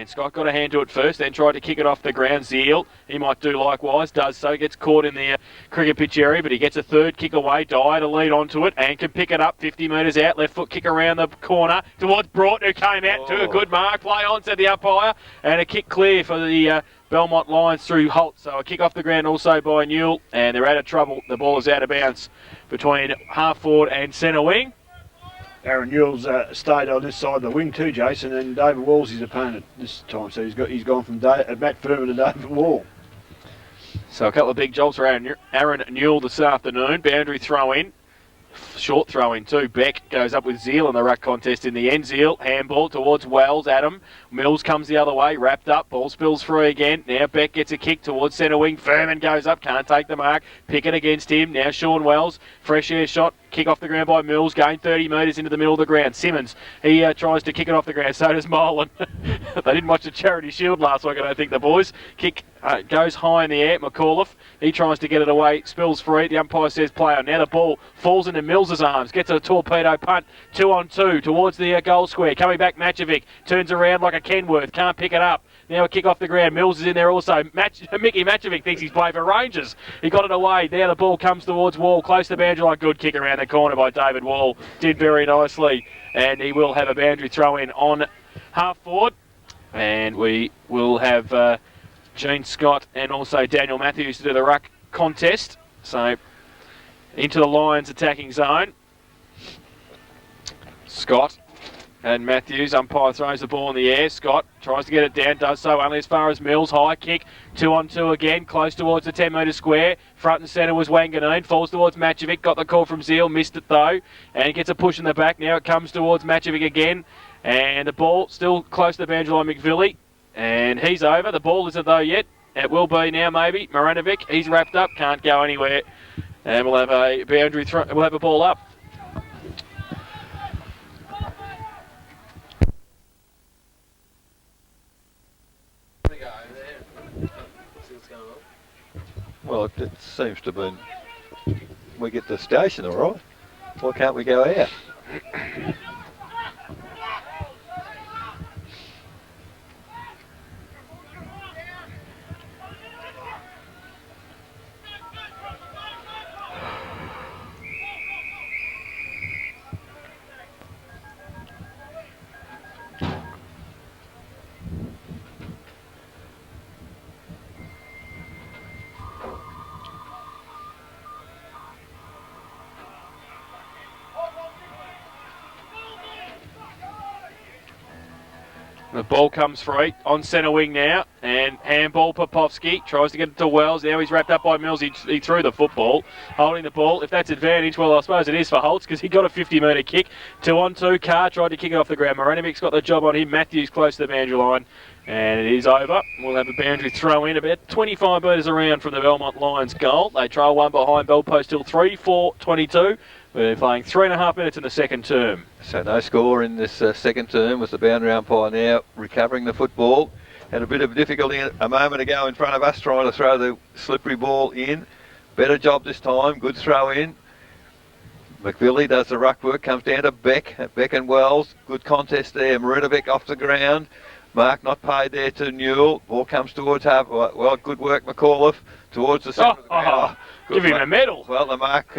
And Scott got a hand to it first, then tried to kick it off the ground. Zeal, he might do likewise, does so, gets caught in the cricket pitch area, but he gets a third kick away. Dyer to lead onto it and can pick it up 50 metres out. Left foot kick around the corner towards Broughton, who came out to a good mark. Play on, said the umpire, and a kick clear for the Belmont Lions through Holt. So a kick off the ground also by Newell, and they're out of trouble. The ball is out of bounds between half forward and centre wing. Aaron Newell's stayed on this side of the wing too, Jason, and David Wall's his opponent this time. So he's gone from Matt Furman to David Wall. So a couple of big jobs for Aaron Newell this afternoon. Boundary throw in. Short throw in too. Beck goes up with Zeal in the ruck contest in the end. Zeal, handball towards Wells. Adam. Mills comes the other way, wrapped up. Ball spills free again. Now Beck gets a kick towards centre wing. Furman goes up, can't take the mark. Pickett against him. Now Sean Wells. Fresh air shot. Kick off the ground by Mills, going 30 metres into the middle of the ground. Simmons, he tries to kick it off the ground. So does Molan. They didn't watch the Charity Shield last week, I don't think, the boys. Kick goes high in the air. McAuliffe, he tries to get it away, spills free. The umpire says play on. Now the ball falls into Mills's arms, gets a torpedo punt, 2-on-2 towards the goal square. Coming back, Matchovic turns around like a Kenworth, can't pick it up. Now a kick off the ground. Mills is in there also. Mickey Matchovic thinks he's playing for Rangers. He got it away. Now the ball comes towards Wall, close to boundary line. Good kick around the corner by David Wall. Did very nicely. And he will have a boundary throw in on half forward. And we will have Gene Scott and also Daniel Matthews to do the ruck contest. So into the Lions attacking zone. Scott and Matthews, umpire throws the ball in the air. Scott tries to get it down, does so only as far as Mills. High kick, 2-on-2 again, close towards the 10 metre square. Front and centre was Wanganeen, falls towards Matchovic, got the call from Zeal, missed it though, and gets a push in the back. Now it comes towards Matchovic again, and the ball still close to the boundary line, McVilly, and he's over. The ball isn't though yet. It will be now maybe. Maranovic, he's wrapped up, can't go anywhere, and we'll have a boundary throw. We'll have a ball up. Well, it seems to be we get the station all right. Why can't we go out? The ball comes free on centre wing now, and handball. Popovsky tries to get it to Wells. Now he's wrapped up by Mills. He threw the football, holding the ball. If that's advantage, well, I suppose it is for Holtz because he got a 50-metre kick. 2-on-2. Carr tried to kick it off the ground. Maranovic's got the job on him. Matthews close to the boundary line, and it is over. We'll have a boundary throw in about 25 metres around from the Belmont Lions goal. They trail one behind Bell Post till 3-4-22. We're playing 3.5 minutes in the second term. So no score in this second term with the boundary umpire now recovering the football. Had a bit of difficulty a moment ago in front of us trying to throw the slippery ball in. Better job this time, good throw in. McVilly does the ruck work, comes down to Beck and Wells. Good contest there, Marinovic off the ground. Mark not paid there to Newell. Ball comes towards half. Well, good work, McAuliffe, towards the centre of the ground. Give him a medal. Well, the mark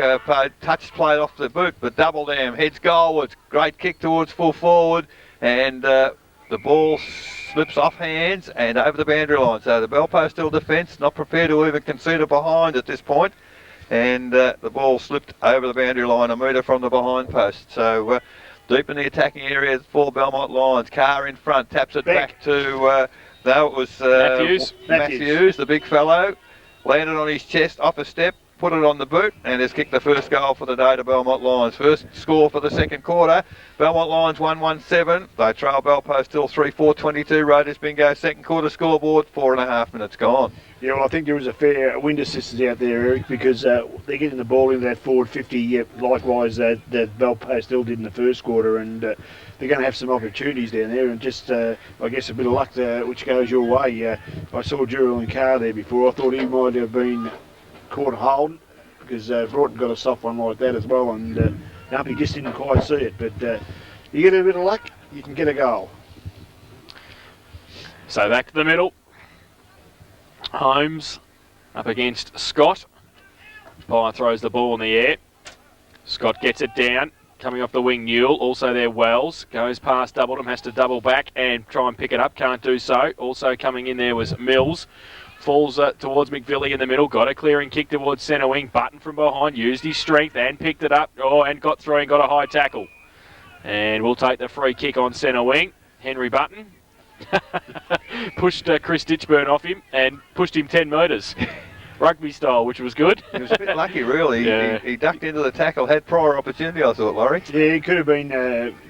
touched played off the boot, but double down, heads goalwards. Great kick towards full forward, and the ball slips off hands and over the boundary line. So the Bell Post still defence, not prepared to even concede a behind at this point, and the ball slipped over the boundary line a metre from the behind post. So deep in the attacking area for Belmont Lions. Carr in front, taps it back to, no, it was Matthews, the big fellow. Landed on his chest, off a step, put it on the boot, and has kicked the first goal for the day to Belmont Lions. First score for the second quarter. Belmont Lions 1-1-7. They trail Bell Post till 3-4-22. Raiders bingo. Second quarter scoreboard, 4.5 minutes gone. Yeah, well, I think there was a fair wind assistance out there, Eric, because they're getting the ball into that forward 50. Likewise, that Bell Post still did in the first quarter, and they're going to have some opportunities down there, and just, I guess, a bit of luck which goes your way. I saw Geraldine Carr there before. I thought he might have been caught holding because Broughton got a soft one like that as well, and he just didn't quite see it. But you get a bit of luck, you can get a goal. So back to the middle. Holmes up against Scott. Pye throws the ball in the air. Scott gets it down. Coming off the wing, Newell. Also there, Wells. Goes past Doubledham, has to double back and try and pick it up. Can't do so. Also coming in there was Mills. Falls towards McVilly in the middle. Got a clearing kick towards centre wing. Button from behind. Used his strength and picked it up. Oh, and got through and got a high tackle. And we'll take the free kick on centre wing. Henry Button pushed Chris Ditchburn off him and pushed him 10 metres. Rugby style, which was good. He was a bit lucky, really. Yeah. He ducked into the tackle, had prior opportunity, I thought, Laurie. Yeah, he could have been,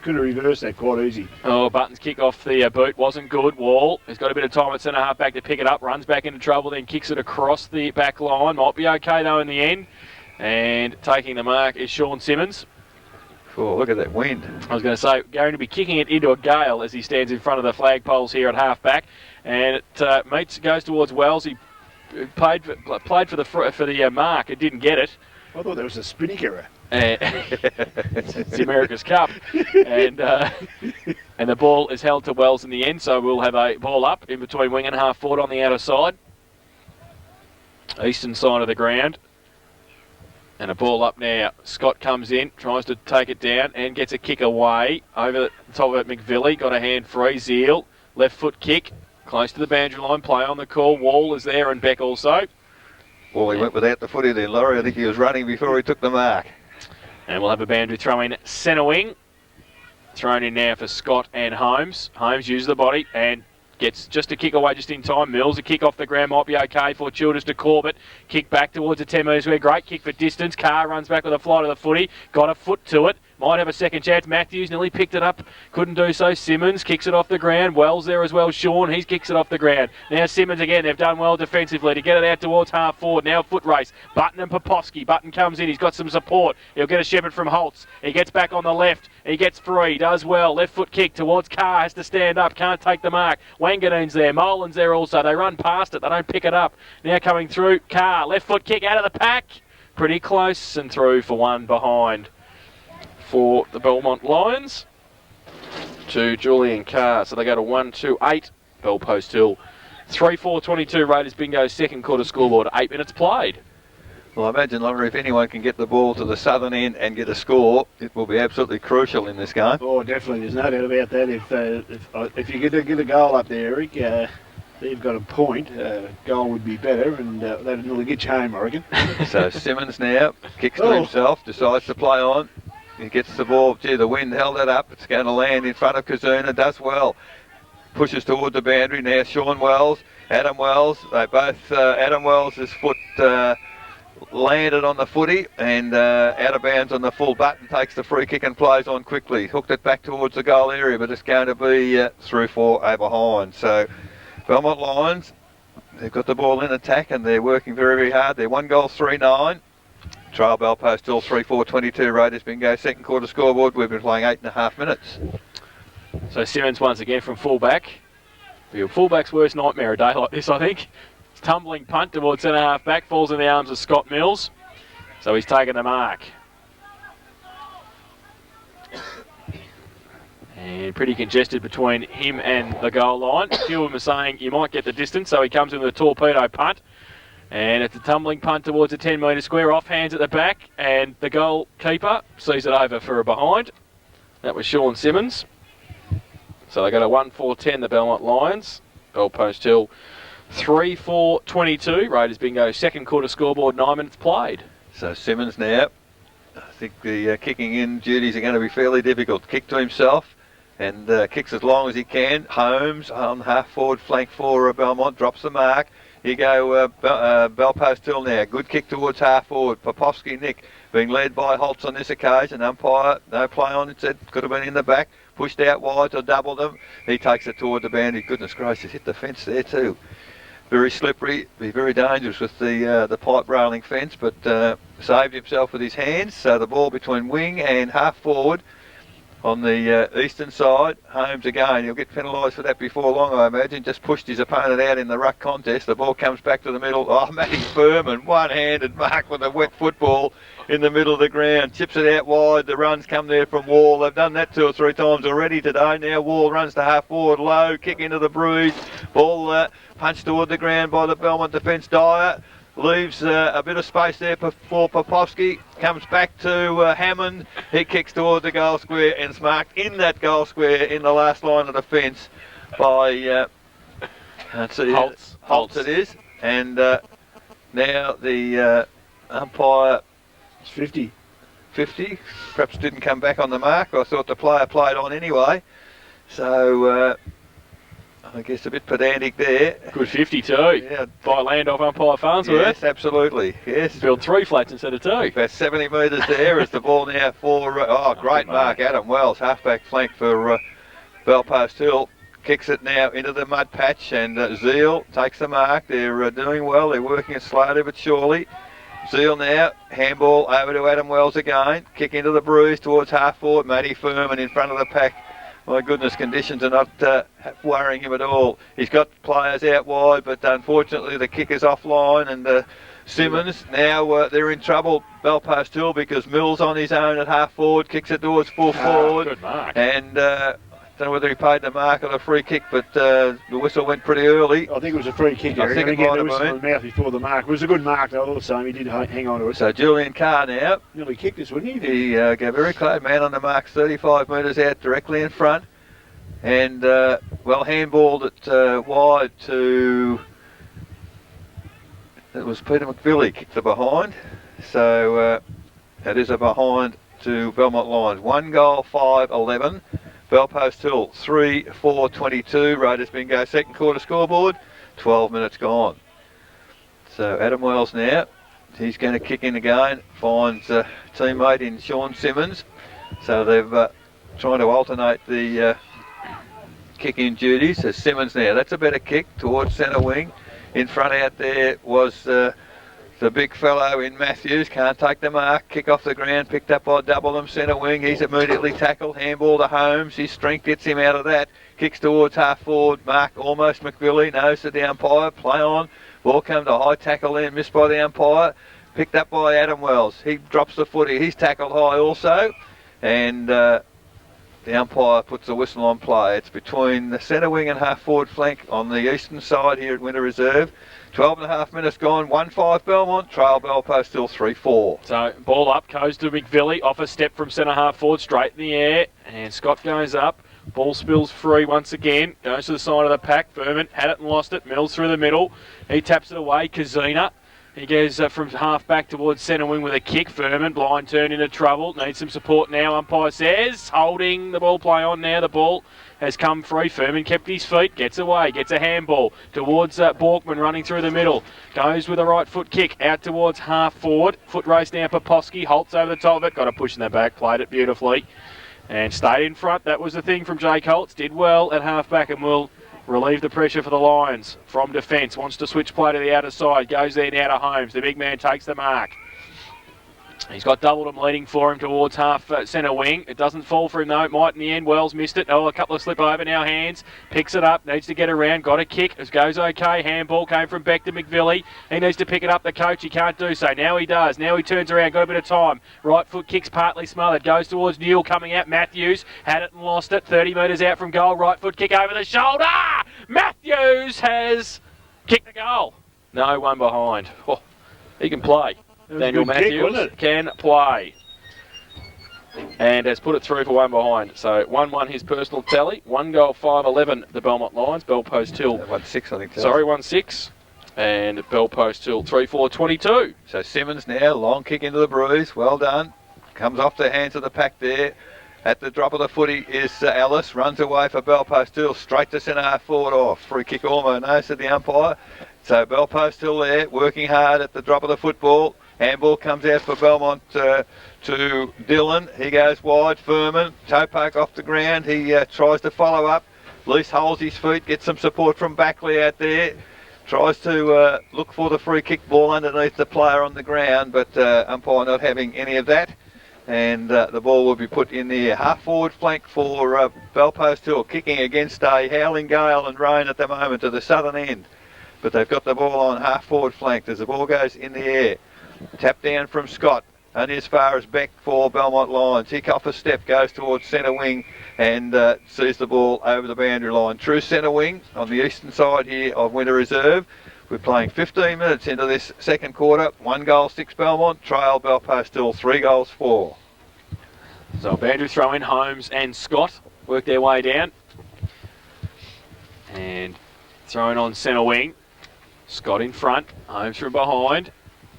could have reversed that quite easy. Oh, Button's kick off the boot wasn't good. Wall has got a bit of time at centre half back to pick it up, runs back into trouble, then kicks it across the back line. Might be okay though in the end. And taking the mark is Sean Simmons. Oh, look at that wind. I was going to say, going to be kicking it into a gale as he stands in front of the flagpoles here at half back. And it goes towards Wells. He played for the mark. It didn't get it. I thought that was a spinning error. It's the America's Cup, and the ball is held to Wells in the end. So we'll have a ball up in between wing and half forward on the outer side, eastern side of the ground, and a ball up now. Scott comes in, tries to take it down, and gets a kick away over the top of it. McVilly got a hand free. Zeal left foot kick. Close to the boundary line, play on the call. Wall is there and Beck also. Well, he went without the footy then, Laurie. I think he was running before he took the mark. And we'll have a boundary throw in centre wing. Thrown in now for Scott and Holmes. Holmes uses the body and gets just a kick away just in time. Mills, a kick off the ground might be okay for Childers to Corbett. Kick back towards the 10 metres. Great kick for distance. Carr runs back with a flight of the footy. Got a foot to it. Might have a second chance. Matthews nearly picked it up. Couldn't do so. Simmons kicks it off the ground. Wells there as well. Sean, he kicks it off the ground. Now Simmons again. They've done well defensively to get it out towards half forward. Now foot race. Button and Popovsky. Button comes in. He's got some support. He'll get a shepherd from Holtz. He gets back on the left. He gets free. Does well. Left foot kick towards Carr. Has to stand up. Can't take the mark. Wanganoon's there. Molan's there also. They run past it. They don't pick it up. Now coming through. Carr. Left foot kick out of the pack. Pretty close and through for one behind for the Belmont Lions to Julian Carr. So they go to 1-2-8. Bell Post Hill. 3-4-22 Raiders bingo second quarter scoreboard. 8 minutes played. Well, I imagine, Laurie, if anyone can get the ball to the southern end and get a score, it will be absolutely crucial in this game. Oh, definitely. There's no doubt about that. If you get a goal up there, Eric, they've got a point. Goal would be better, and that'd nearly get you home, I reckon. So Simmons now kicks to himself, decides to play on. He gets the ball. Gee, the wind held it up. It's going to land in front of Kazuna. Does well. Pushes toward the boundary. Now Sean Wells, Adam Wells. They both, Adam Wells' foot landed on the footy and out of bounds on the full Button. Takes the free kick and plays on quickly. Hooked it back towards the goal area, but it's going to be through 4 behind. So Belmont Lions, they've got the ball in attack and they're working very, very hard. They're 1 goal, 3-9. Trail Bell Post still 3-4-22 Raiders bingo second quarter scoreboard. We've been playing 8.5 minutes. So Simmons once again from fullback. Your fullback's worst nightmare a day like this, I think. Tumbling punt towards centre half back, falls in the arms of Scott Mills. So he's taken the mark. And pretty congested between him and the goal line. A few of them are saying you might get the distance, so he comes in with a torpedo punt. And it's a tumbling punt towards a 10 metre square, off hands at the back, and the goalkeeper sees it over for a behind. That was Sean Simmons. So they go to 1-4-10, the Belmont Lions. Bell Post Hill 3-4-22. Raiders bingo second quarter scoreboard, 9 minutes played. So Simmons now. I think the kicking in duties are going to be fairly difficult. Kick to himself and kicks as long as he can. Holmes on half forward flank for Belmont, drops the mark. Here go Bell Post Hill now. Good kick towards half forward. Popovsky Nick being led by Holtz on this occasion. Umpire, no play on it. Said could have been in the back. Pushed out wide to double them. He takes it toward the boundary. Goodness gracious, hit the fence there too. Very slippery. Be very dangerous with the pipe railing fence, but saved himself with his hands. So the ball between wing and half forward. on the eastern side. Holmes again, he'll get penalised for that before long, I imagine. Just pushed his opponent out in the ruck contest. The ball comes back to the middle. Oh, Matty Furman, one-handed mark with a wet football in the middle of the ground. Chips it out wide. The runs come there from Wall. They've done that 2 or 3 times already today. Now Wall runs to half forward, low, kick into the bruise. Ball punched toward the ground by the Belmont defence. Dyer leaves a bit of space there for Popovsky. Comes back to Hammond. He kicks toward the goal square and is marked in that goal square in the last line of defence by Holtz it is. And now the umpire... It's 50. 50. Perhaps didn't come back on the mark. I thought the player played on anyway. So... I guess a bit pedantic there. Good 52. Yeah. By land off umpire Farnsworth. Yes, absolutely. Yes. Build 3 flats instead of 2. About 70 metres there as the ball now for... great mark. Adam Wells, halfback flank for Belpost Hill. Kicks it now into the mud patch, and Zeal takes the mark. They're doing well. They're working it slowly but surely. Zeal now, handball over to Adam Wells again. Kick into the bruise towards half forward. Matty Furman in front of the pack. My goodness, conditions are not worrying him at all. He's got players out wide, but unfortunately the kick is offline, and Simmons, now they're in trouble, Belpost Hill, because Mills on his own at half forward, kicks it towards full forward. Good mark. And I don't know whether he paid the mark or a free kick, but the whistle went pretty early. I think it was a free kick. I think it might have been. The mouth before the mark. It was a good mark though, all the same. He did hang on to it. So Julian Carr now. Nearly kicked us, wouldn't he? He got very close, man on the mark, 35 metres out directly in front. And, handballed it wide to... It was Peter McVilly kicked the behind. So that is a behind to Belmont Lions. 1 goal, 5-11. Belpost Hill, 3-4-22. Raiders bingo, second quarter scoreboard, 12 minutes gone. So Adam Wells now, he's going to kick in again, finds a teammate in Sean Simmons. So they've trying to alternate the kick-in duties. So Simmons now, that's a better kick towards centre wing. In front out there was the big fellow in Matthews, can't take the mark, kick off the ground, picked up by Doubleham, centre wing. He's immediately tackled, handball to Holmes, his strength gets him out of that, kicks towards half forward, mark almost McVilly, nose to the umpire, play on, ball comes to high tackle there, missed by the umpire, picked up by Adam Wells. He drops the footy, he's tackled high also, and the umpire puts the whistle on play. It's between the centre wing and half forward flank on the eastern side here at Winter Reserve. 12 and a half minutes gone, 1-5 Belmont, trail Belpost still 3-4. So ball up, goes to McVilly, off a step from centre half forward, straight in the air, and Scott goes up. Ball spills free once again, goes to the side of the pack. Furman had it and lost it, Mills through the middle. He taps it away, Kazina. He goes from half back towards centre wing with a kick. Furman, blind turn into trouble. Needs some support now, umpire says. Holding the ball play on now. The ball has come free. Furman kept his feet, gets away, gets a handball towards Borkman running through the middle. Goes with a right foot kick out towards half forward. Foot race now, Popovsky. Holtz over the top of it. Got a push in the back, played it beautifully. And stayed in front. That was the thing from Jake Holtz. Did well at half back and will relieve the pressure for the Lions from defence. Wants to switch play to the outer side. Goes there now to Holmes. The big man takes the mark. He's got Doubleham leading for him towards half centre wing. It doesn't fall for him though. It might in the end. Wells missed it. Oh, a couple of slip over now. Hands. Picks it up. Needs to get around. Got a kick. It goes okay. Handball came from Beck to McVilly. He needs to pick it up. The coach, he can't do so. Now he does. Now he turns around. Got a bit of time. Right foot kicks partly smothered. Goes towards Newell coming out. Matthews had it and lost it. 30 metres out from goal. Right foot kick over the shoulder. Matthews has kicked the goal. No one behind. Oh, he can play. Daniel Matthews can play and has put it through for one behind. So 1-1 his personal tally. 1 goal, 5-11 the Belmont Lions. Belpost Hill 1-6 I think. Sorry, 1-6 and Belpost Hill 3-4-22. So Simmons now, long kick into the bruise. Well done. Comes off the hands of the pack there. At the drop of the footy is Ellis. Runs away for Belpost Hill. Straight to centre half forward. Oh, free kick almost. No, said the umpire. So Belpost Hill there, working hard at the drop of the football. Handball comes out for Belmont to Dillon. He goes wide. Furman, toe poke off the ground. He tries to follow up. Lease holds his feet, gets some support from Backley out there. Tries to look for the free kick ball underneath the player on the ground, but umpire not having any of that. and the ball will be put in the half-forward flank for Belpost Hill, kicking against a howling gale and rain at the moment to the southern end. But they've got the ball on half-forward flank as the ball goes in the air. Tap down from Scott, only as far as back for Belmont Lions. He off a step, goes towards centre wing and sees the ball over the boundary line. True centre wing on the eastern side here of Winter Reserve. We're playing 15 minutes into this second quarter. 1 goal, 6 Belmont. Trail Belpost Hill, 3 goals, 4. So boundary throw in, Holmes and Scott work their way down. And throwing on centre wing. Scott in front, Holmes from behind.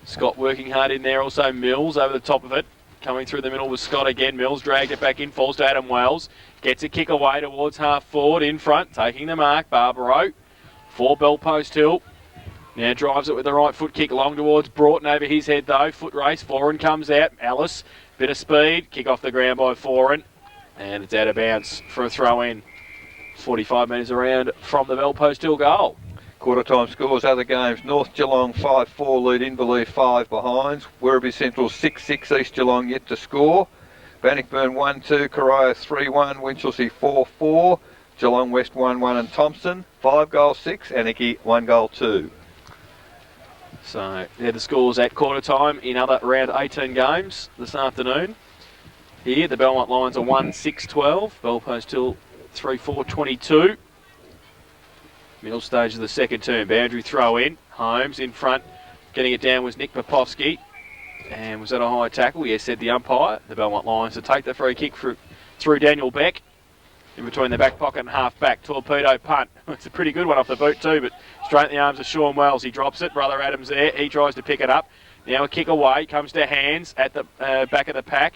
Scott working hard in there, also Mills over the top of it. Coming through the middle with Scott again. Mills dragged it back in, falls to Adam Wells. Gets a kick away towards half forward in front, taking the mark. Barbaro for Belpost Hill. Now drives it with the right foot kick long towards Broughton over his head though. Foot race, Foran comes out. Ellis, bit of speed, kick off the ground by Foran. And it's out of bounds for a throw in. 45 metres around from the Belpost Hill goal. Quarter time scores, other games. North Geelong 5-4 lead Inverleigh 5 behind. Werribee Central 6-6, East Geelong yet to score. Bannockburn 1-2, Corio 3-1, Winchelsea 4-4, Geelong West 1-1 and Thompson 5 goals 6, Anarchy 1 goal 2. So they're the scores at quarter time in other round 18 games this afternoon. Here the Belmont Lions are 1-6-12, Belpost Hill 3-4-22. Middle stage of the second term, boundary throw in, Holmes in front, getting it down was Nick Popovsky. And was that a high tackle? Yes, said the umpire. The Belmont Lions to take the free kick through Daniel Beck. In between the back pocket and half back, torpedo punt. It's a pretty good one off the boot too, but straight in the arms of Sean Wells. He drops it, Brother Adams there, he tries to pick it up. Now a kick away, comes to hands at the back of the pack.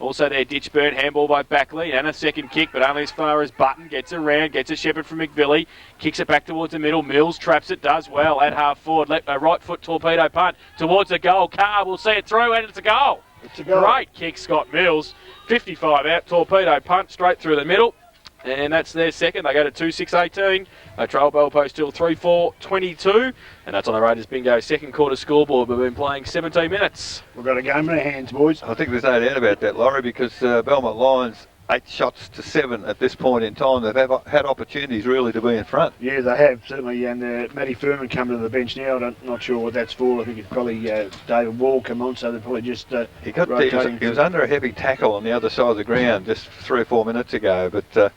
Also there, Ditchburn, handball by Backley, and a second kick, but only as far as Button. Gets around, gets a shepherd from McVilly, kicks it back towards the middle. Mills traps it, does well at half forward. Right foot torpedo punt towards the goal. Carr will see it through, and it's a goal. It's a goal. Great kick, Scott Mills. 55 out, torpedo punt straight through the middle. And that's their second. They go to 2-6-18. Trail Belpost Hill 3-4-22. And that's on the Raiders Bingo second quarter scoreboard. We've been playing 17 minutes. We've got a game in our hands, boys. I think there's no doubt about that, Laurie, because Belmont Lions 8 shots to 7 at this point in time. They've had opportunities really to be in front. Yeah, they have, certainly. And Matty Furman coming to the bench now. I'm not sure what that's for. I think it's probably David Wall come on, so they're probably just he was under a heavy tackle on the other side of the ground just 3 or 4 minutes ago. But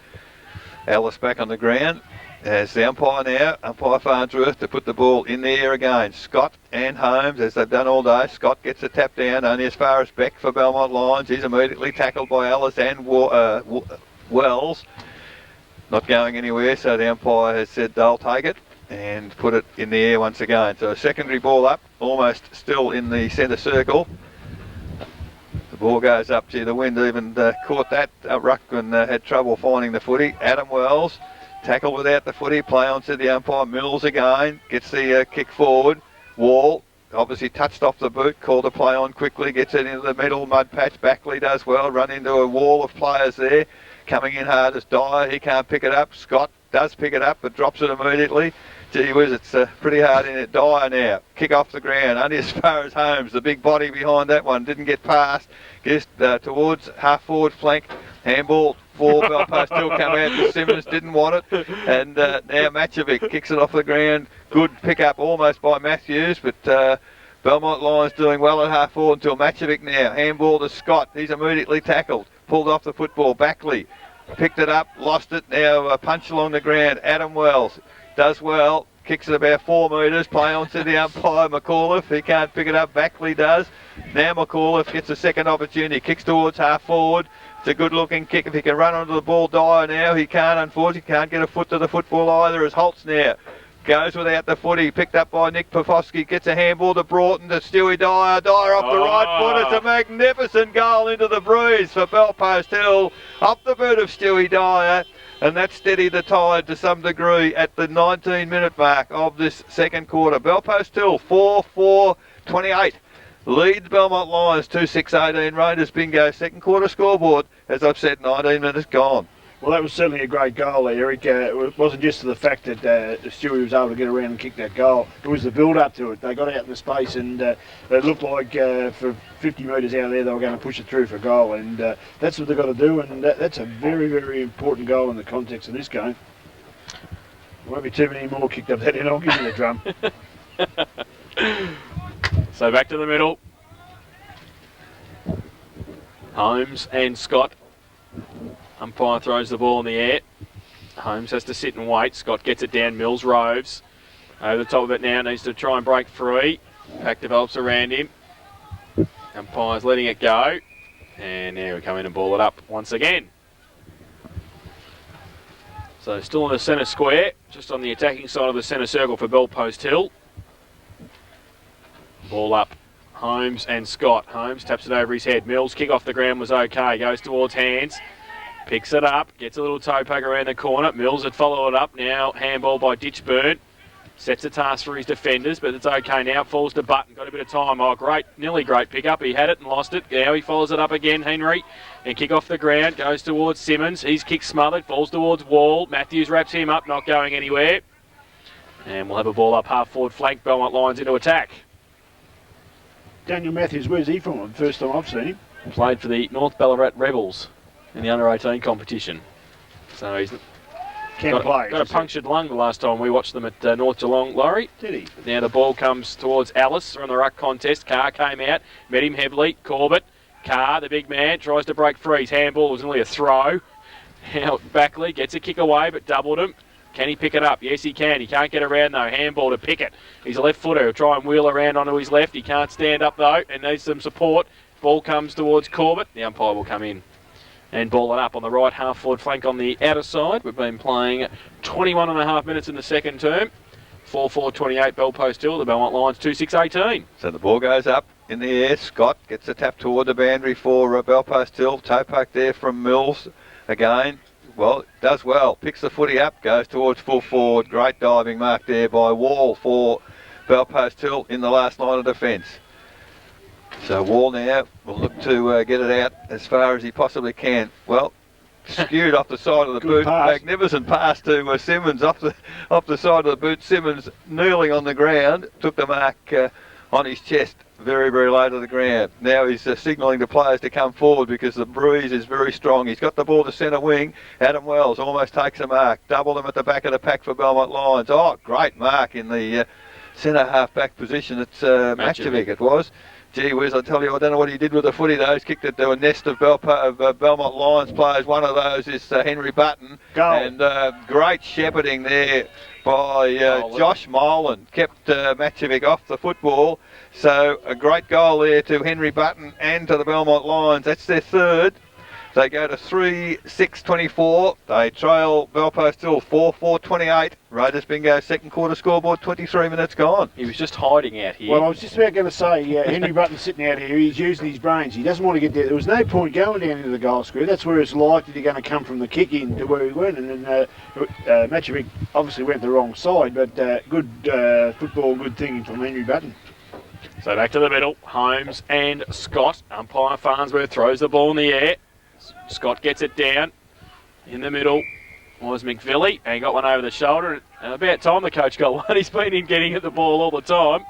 Ellis back on the ground. As the umpire now, umpire Farnsworth, to put the ball in the air again. Scott and Holmes, as they've done all day. Scott gets a tap down, only as far as Beck for Belmont Lions. He's immediately tackled by Ellis and Wells. Not going anywhere, so the umpire has said they'll take it and put it in the air once again. So a secondary ball up, almost still in the centre circle. The ball goes up. Gee, the wind even caught that. Ruckman had trouble finding the footy. Adam Wells, tackle without the footy, play on to the umpire. Mills again, gets the kick forward. Wall, obviously touched off the boot, called a play on quickly, gets it into the middle, mud patch. Backley does well, run into a wall of players there. Coming in hard as Dyer, he can't pick it up. Scott does pick it up, but drops it immediately. Gee whiz, it's pretty hard in it. Dyer now, kick off the ground, only as far as Holmes. The big body behind that one didn't get past. Gets towards half forward flank. Handball for Belpost Hill come out to Simmons, didn't want it. And now Matchovic kicks it off the ground. Good pick up almost by Matthews, but Belmont Lions doing well at half forward until Matchovic now. Handball to Scott, he's immediately tackled. Pulled off the football, Backley picked it up, lost it. Now a punch along the ground. Adam Wells does well, kicks it about 4 metres, play on to the umpire McAuliffe, he can't pick it up, Backley does. Now McAuliffe gets a second opportunity, kicks towards half forward. It's a good looking kick. If he can run onto the ball, Dyer now, he can't, unfortunately, can't get a foot to the football either as Holtz now goes without the footy, picked up by Nick Popovsky, gets a handball to Broughton, to Stewie Dyer. Dyer off the right foot, it's a magnificent goal into the breeze for Belpost Hill, off the boot of Stewie Dyer. And that steadied the tide to some degree at the 19-minute mark of this second quarter. Belpost Hill 4-4-28 leads Belmont Lions 2-6-18. Raiders Bingo second quarter scoreboard. As I've said, 19 minutes gone. Well, that was certainly a great goal there, Eric. It wasn't just the fact that Stewie was able to get around and kick that goal. It was the build-up to it. They got out in the space and it looked like for 50 metres out there they were going to push it through for goal. And that's what they've got to do, and that's a very, very important goal in the context of this game. There won't be too many more kicked up that end. I'll give you the drum. So back to the middle. Holmes and Scott. Umpire throws the ball in the air. Holmes has to sit and wait. Scott gets it down. Mills roves. Over the top of it now. Needs to try and break free. Pack develops around him. Umpire's letting it go. And now we come in and ball it up once again. So still in the centre square. Just on the attacking side of the centre circle for Belpost Hill. Ball up. Holmes and Scott. Holmes taps it over his head. Mills' kick off the ground was okay. Goes towards hands. Picks it up. Gets a little toe poke around the corner. Mills had followed it up. Now handball by Ditchburn. Sets a task for his defenders, but it's okay now. Falls to Button. Got a bit of time. Oh, great. Nearly great pickup. He had it and lost it. Now he follows it up again. Henry. And kick off the ground. Goes towards Simmons. His kick smothered. Falls towards Wall. Matthews wraps him up. Not going anywhere. And we'll have a ball up half forward flank. Belmont Lions into attack. Daniel Matthews, where's he from? First time I've seen him. Played for the North Ballarat Rebels in the under-18 competition. So he's got a punctured lung the last time we watched them at North Geelong, Laurie. Did he? Now the ball comes towards Alice from the ruck contest. Carr came out, met him heavily. Corbett, Carr, the big man, tries to break free. His handball was only a throw. Now Backley gets a kick away but doubled him. Can he pick it up? Yes, he can. He can't get around, though. Handball to Pickett. He's a left footer. He'll try and wheel around onto his left. He can't stand up, though, and needs some support. Ball comes towards Corbett. The umpire will come in and ball it up on the right half-forward flank on the outer side. We've been playing 21 and a half minutes in the second term. 4-4-28 Belpost Hill. The Belmont Lions 2-6-18. So the ball goes up in the air. Scott gets a tap toward the boundary for Belpost Hill. Toe poke there from Mills again. Well, does well. Picks the footy up, goes towards full forward. Great diving mark there by Wall for Belpost Hill in the last line of defence. So Wall now will look to get it out as far as he possibly can. Well, skewed off the side of the boot. Pass. Magnificent pass to Simmons off the side of the boot. Simmons kneeling on the ground, took the mark on his chest very, very low to the ground. Now he's signalling the players to come forward because the breeze is very strong. He's got the ball to centre wing. Adam Wells almost takes a mark. Double them at the back of the pack for Belmont Lions. Oh, great mark in the centre half-back position. It's Matchovic it was. Gee whiz, I tell you, I don't know what he did with the footy though. He's kicked it to a nest of Belmont Lions players. One of those is Henry Button. Goal. And great shepherding there by Josh Molan. Kept Matchovic off the football. So a great goal there to Henry Button and to the Belmont Lions. That's their third. They go to 3-6-24. They trail Belpost Hill 4-4-28. Raiders Bingo second quarter scoreboard, 23 minutes gone. He was just hiding out here. Well, I was just about going to say, Henry Button's sitting out here. He's using his brains. He doesn't want to get there. There was no point going down into the goal square. That's where it's likely going to come from the kick in to where he went. And then Matchovic obviously went the wrong side, but good football, good thinking from Henry Button. So back to the middle. Holmes and Scott. Umpire Farnsworth throws the ball in the air. Scott gets it down. In the middle was McVilly, and he got one over the shoulder. And about time the coach got one. He's been in getting at the ball all the time.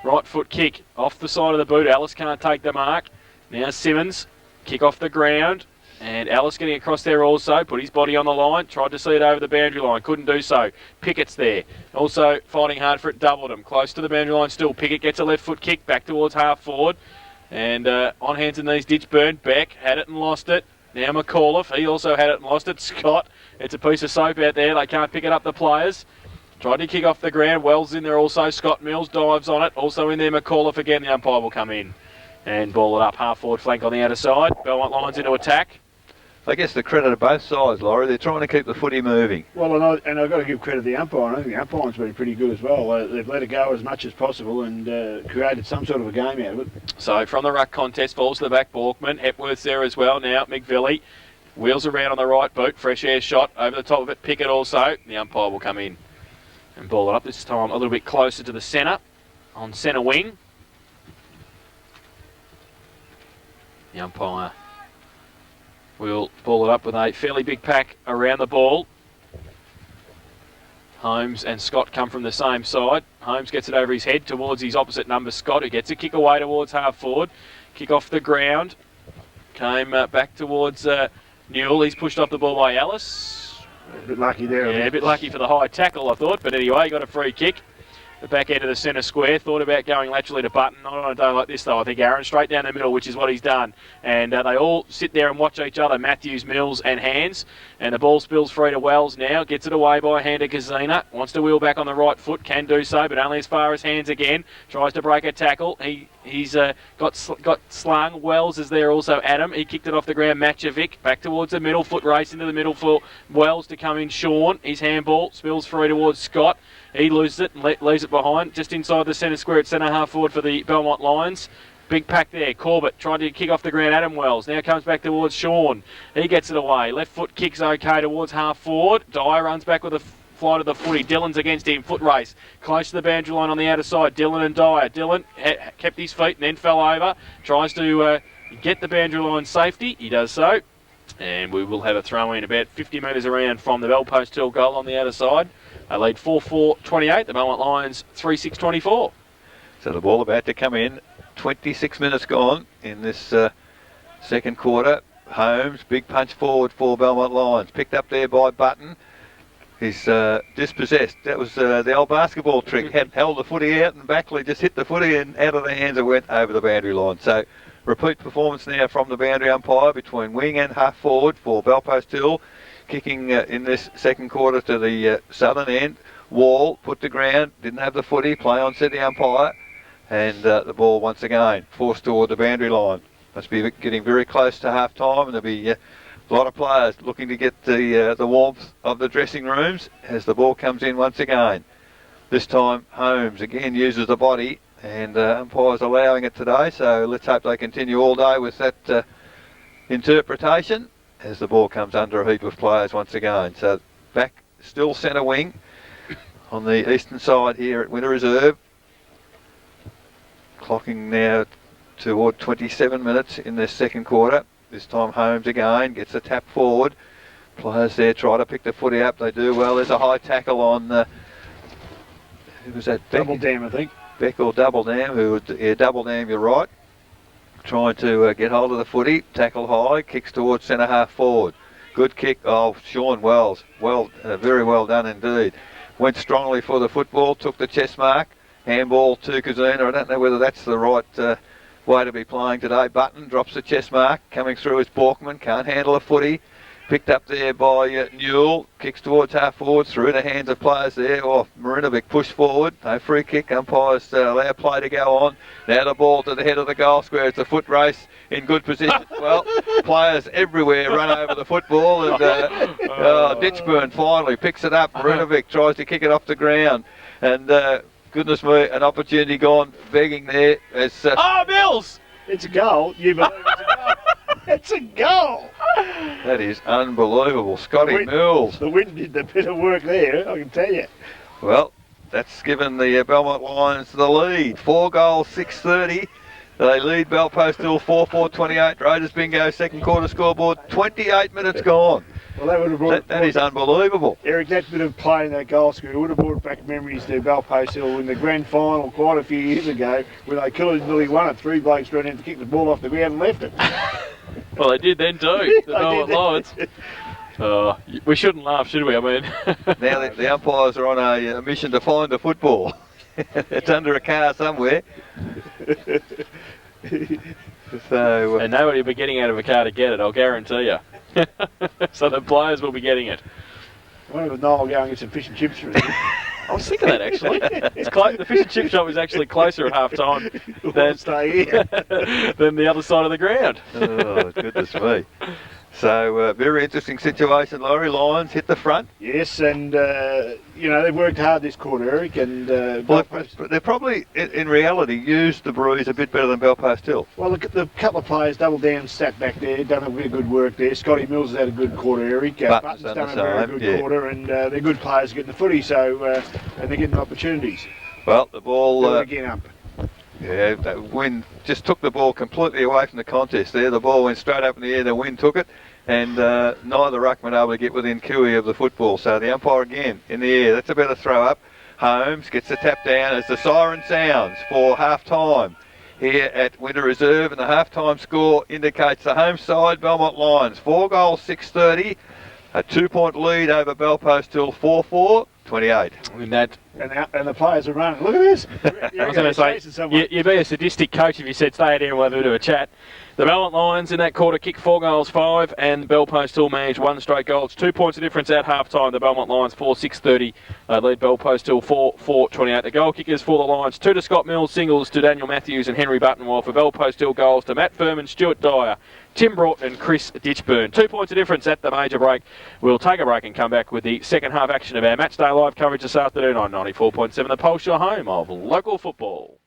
Right foot kick off the side of the boot. Alice can't take the mark. Now Simmons, kick off the ground. And Alice getting across there also, put his body on the line, tried to see it over the boundary line, couldn't do so. Pickett's there, also fighting hard for it, doubled him. Close to the boundary line still. Pickett gets a left foot kick back towards half forward. And on hands and knees, Ditchburn. Beck had it and lost it. Now McAuliffe, he also had it and lost it. Scott, it's a piece of soap out there. They can't pick it up, the players. Tried to kick off the ground. Wells in there also. Scott Mills dives on it. Also in there, McAuliffe again. The umpire will come in and ball it up half forward flank on the outer side. Belmont Lions into attack. I guess the credit of both sides, Laurie. They're trying to keep the footy moving. Well, and I've got to give credit to the umpire. I think the umpire's been pretty good as well. They've let it go as much as possible and created some sort of a game out of it. So from the ruck contest, falls to the back, Borkman. Hepworth's there as well now. McVilly wheels around on the right boot. Fresh air shot over the top of it. Pickett also. The umpire will come in and ball it up. This time a little bit closer to the centre on centre wing. The umpire We'll ball it up with a fairly big pack around the ball. Holmes and Scott come from the same side. Holmes gets it over his head towards his opposite number, Scott, who gets a kick away towards half forward. Kick off the ground. Came back towards Newell. He's pushed off the ball by Ellis. A bit lucky there. Yeah, a bit lucky for the high tackle, I thought. But anyway, he got a free kick. The back end of the centre square. Thought about going laterally to Button. Not on a day like this, though, I think, Aaron. Straight down the middle, which is what he's done. And they all sit there and watch each other, Matthews, Mills and Hands. And the ball spills free to Wells now. Gets it away by Hander Kazina. Wants to wheel back on the right foot. Can do so, but only as far as Hands again. Tries to break a tackle. He's got slung. Wells is there also. Adam. He kicked it off the ground. Matchovic back towards the middle. Foot race into the middle for Wells to come in. Sean. His handball spills free towards Scott. He loses it and leaves it behind, just inside the centre square at centre half forward for the Belmont Lions. Big pack there. Corbett trying to kick off the ground. Adam Wells now comes back towards Sean. He gets it away. Left foot kicks okay towards half forward. Dyer runs back with a flight of the footy. Dillon's against him. Foot race. Close to the boundary line on the outer side. Dillon and Dyer. Dillon kept his feet and then fell over. Tries to get the boundary line safety. He does so. And we will have a throw in about 50 metres around from the Bell Post Hill goal on the outer side. They lead 4-4-28. The Belmont Lions 3-6-24. So the ball about to come in. 26 minutes gone in this second quarter. Holmes, big punch forward for Belmont Lions. Picked up there by Button. He's dispossessed. That was the old basketball trick. Held the footy out and Backley just hit the footy and out of the hands and went over the boundary line. So repeat performance now from the boundary umpire between wing and half forward for Bell Post Hill. Kicking in this second quarter to the southern end. Wall put to ground, didn't have the footy, play on, said the umpire, and the ball once again forced toward the boundary line. Must be getting very close to half time, and there'll be a lot of players looking to get the warmth of the dressing rooms as the ball comes in once again. This time Holmes again uses the body, and umpires allowing it today, so let's hope they continue all day with that interpretation as the ball comes under a heap of players once again. So back still centre wing on the eastern side here at Winter Reserve. Clocking now toward 27 minutes in this second quarter. This time Holmes again gets a tap forward. Players there try to pick the footy up. They do well. There's a high tackle on who was that? Double Dam, I think. Beck or Double Dam, Double Dam, you're right. Trying to get hold of the footy, tackle high, kicks towards centre half forward. Good kick of Sean Wells. Very well done indeed. Went strongly for the football, took the chest mark, handball to Kazuna. I don't know whether that's the right way to be playing today. Button drops the chest mark, coming through is Borkman, can't handle a footy. Picked up there by Newell, kicks towards half forward, through the hands of players there. Marinovic pushed forward, no free kick, umpires allow play to go on. Now the ball to the head of the goal square, it's a foot race in good position. Well, players everywhere run over the football, and Ditchburn finally picks it up. Marinovic tries to kick it off the ground, and goodness me, an opportunity gone begging there. As, Mills! It's a goal. You believe it's a goal? It's a goal! That is unbelievable. Scotty Mills. The wind did a bit of work there, I can tell you. Well, that's given the Belmont Lions the lead. 4 goals, 6:30. They lead Bell Post Hill 4-4-28. Raiders bingo, second quarter scoreboard, 28 minutes gone. Well, that would have brought... That is unbelievable. Eric, that bit of play in that goal scorer would have brought back memories to Bell Post Hill in the grand final quite a few years ago when they nearly won it. 3 blokes ran in to kick the ball off the ground and left it. Well, they did then too, the Belmont Lions. We shouldn't laugh, should we? I mean... Now the umpires are on a mission to find the football. It's under a car somewhere. So, and nobody will be getting out of a car to get it, I'll guarantee you. So the players will be getting it. I wonder if Noel go and get some fish and chips for it. I was thinking that actually. The fish and chip shop is actually closer at half time than the other side of the ground. Oh, goodness me. So, very interesting situation. Laurie Lions hit the front. Yes, and, they've worked hard this quarter, Eric, and... they're probably, in reality, used the Breeze a bit better than Bell Post Hill. Well, the couple of players, Double Down, sat back there, done a bit of good work there. Scotty Mills has had a good quarter, Eric. Button's done a very good quarter, and they're good players getting the footy, so and they're getting opportunities. Well, the ball... again up. Yeah, that wind just took the ball completely away from the contest there. The ball went straight up in the air, the wind took it, and neither ruckman able to get within cooey of the football. So the umpire again in the air. That's a better throw up. Holmes gets the tap down as the siren sounds for half time here at Winter Reserve, and the half-time score indicates the home side, Belmont Lions, 4 goals, 6:30, a 2-point lead over Belpost Hill, 4-4, 28. And that, and the players are running. Look at this. I was going to say, you'd be a sadistic coach if you said stay there and we'll have a bit of a chat. The Belmont Lions in that quarter kicked 4 goals, 5, and Belpost Hill managed 1 straight goal. It's 2 points of difference at half-time. The Belmont Lions 4-6-30 lead Belpost Hill 4-4-28. The goal kickers for the Lions, 2 to Scott Mills, singles to Daniel Matthews and Henry Button, while for Belpost Hill goals to Matt Furman, Stuart Dyer, Tim Broughton and Chris Ditchburn. 2 points of difference at the major break. We'll take a break and come back with the second half action of our Matchday live coverage this afternoon on 94.7 The Pulse, your home of local football.